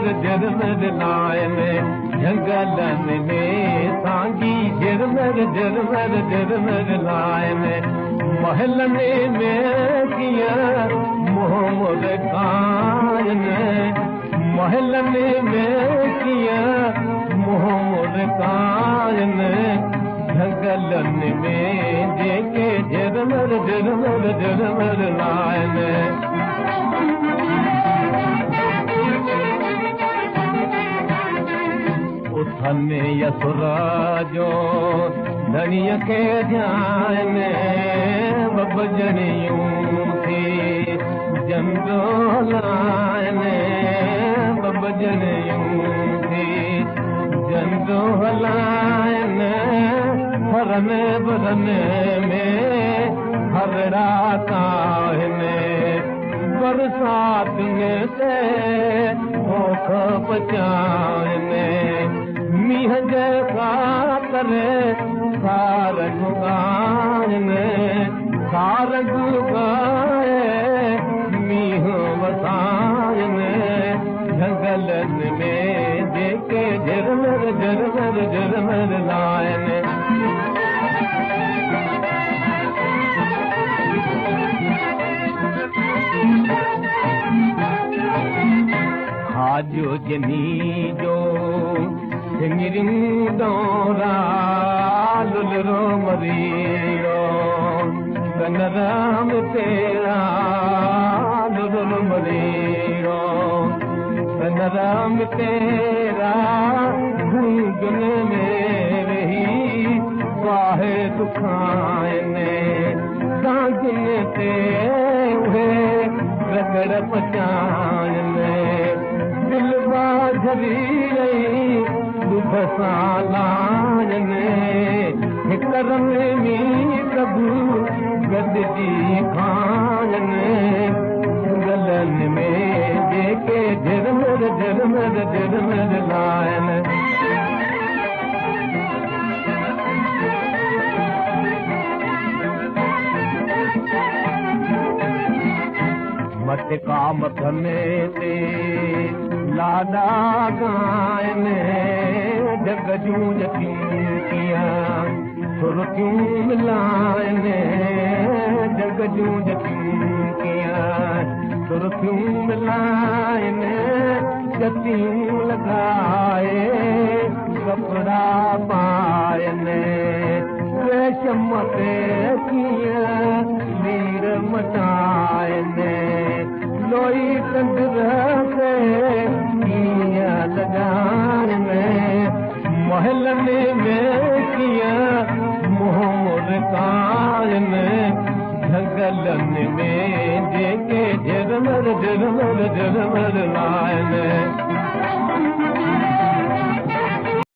झरमर line जंगलनि में सांगी झरमर झरमर झरमर लाइन महलनि में कीअं मोहम्मद काइन महलनि में कीअं मोहम्मद काइन जंगलनि में जेके झरमर झरमर झरमर लाइन उथनि यसुरा जो धणीअ खे ध्यान बबजणियूं थी जंदो हलाइन बबजणियूं थी जंदो हलाइन हरन बरन में हरड़ा आहिनि बरसात में से ओख बचाइनि मींहं जे ख़ातिर सारंग गाइनि सारंग गाए मींहं वसाइनि जंगलनि में जेके झरमर झरमर झरमर लाइन खाजो जनी जो सिंगरियूं दौरा लुलरो मरीरो कनराम तेरा लुलरो मरीरो कनराम तेरा गुनगुन में रही वाहे दुखाइने सांगिन ते उहे रगड़ पचाइने दिलवा झरी रही दुख सां लाइने हिक रंग में प्रभु गॾिजी खाइनि गलनि में जेके झरमर झरमर झरमर लाइन मटका मथने ते लाॾा गाइनि जग जूं जतियूं कीअं सुरतियूं मिलाइनि जग जूं जतियूं कीअं सुरतियूं मिलाइनि जतियूं लॻाए कपिड़ा पाइनि रेशम ते कीअं लीर मटाइनि लोई तंदुर ते कीअं लॻाइनि महलनि में कीअं मोहम्मद काइन जंगलनि में जेके झरमर झरमर झरमर लाइन